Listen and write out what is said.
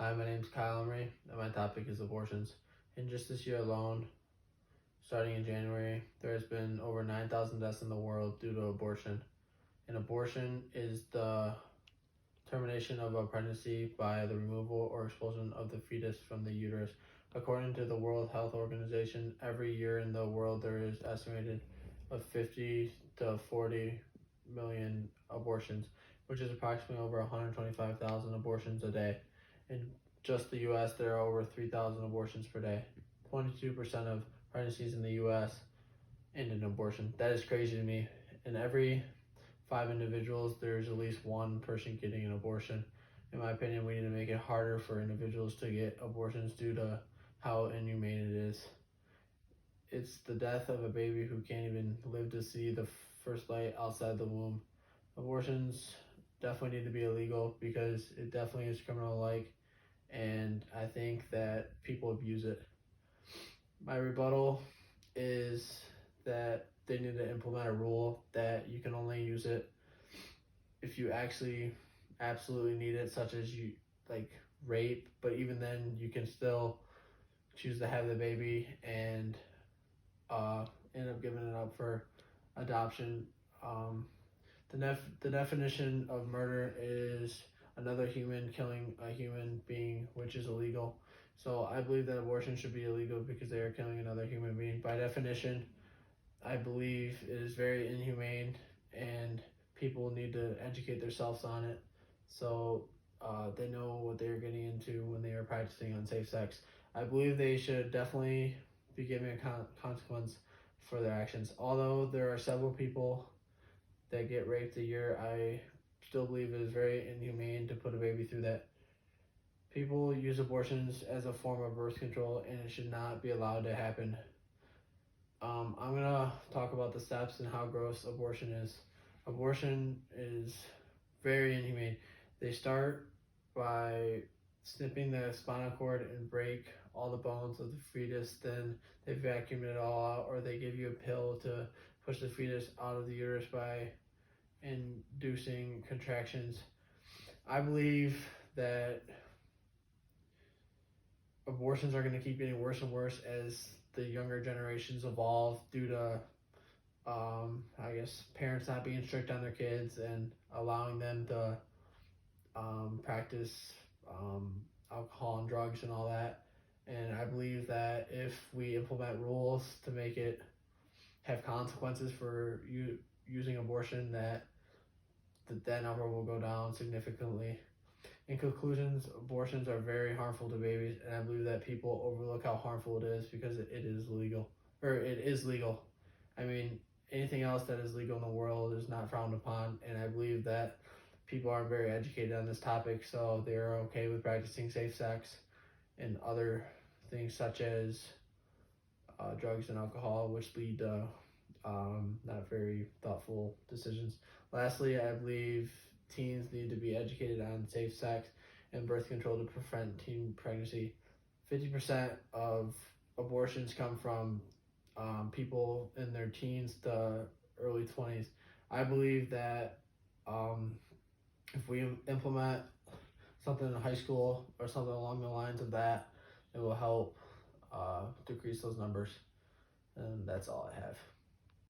Hi, my name is Kyle Emery, and my topic is abortions. In just this year alone, starting in January, there has been over 9,000 deaths in the world due to abortion. An abortion is the termination of a pregnancy by the removal or expulsion of the fetus from the uterus. According to the World Health Organization, every year in the world there is estimated of 50 to 40 million abortions, which is approximately over 125,000 abortions a day. In just the US, there are over 3,000 abortions per day. 22% of pregnancies in the US end in abortion. That is crazy to me. In every 5 individuals, there's at least one person getting an abortion. In my opinion, we need to make it harder for individuals to get abortions due to how inhumane it is. It's the death of a baby who can't even live to see the first light outside the womb. Abortions definitely need to be illegal because it definitely is criminal-like, and I think that people abuse it. My rebuttal is that they need to implement a rule that you can only use it if you actually absolutely need it, such as you like rape, but even then you can still choose to have the baby and end up giving it up for adoption. The definition of murder is another human killing a human being, which is illegal. So I believe that abortion should be illegal because they are killing another human being. By definition, I believe it is very inhumane, and people need to educate themselves on it so they know what they're getting into when they are practicing unsafe sex. I believe they should definitely be given a consequence for their actions. Although there are several people that get raped a year, I still believe it is very inhumane to put a baby through that. People use abortions as a form of birth control, and it should not be allowed to happen. I'm gonna talk about the steps and how gross abortion is. Abortion is very inhumane. They start by snipping the spinal cord and break all the bones of the fetus, then they vacuum it all out, or they give you a pill to push the fetus out of the uterus by inducing contractions. I believe that abortions are going to keep getting worse and worse as the younger generations evolve due to I guess parents not being strict on their kids and allowing them to practice alcohol and drugs and all that. And I believe that if we implement rules to make it have consequences for you using abortion, that number will go down significantly. In conclusions, abortions are very harmful to babies, and I believe that people overlook how harmful it is because it is legal. I mean, anything else that is legal in the world is not frowned upon, and I believe that people aren't very educated on this topic, so they're okay with practicing safe sex and other things such as drugs and alcohol, which lead to not very thoughtful decisions. Lastly, I believe teens need to be educated on safe sex and birth control to prevent teen pregnancy. 50% of abortions come from people in their teens to early 20s. I believe that if we implement something in high school or something along the lines of that, it will help decrease those numbers. And that's all I have.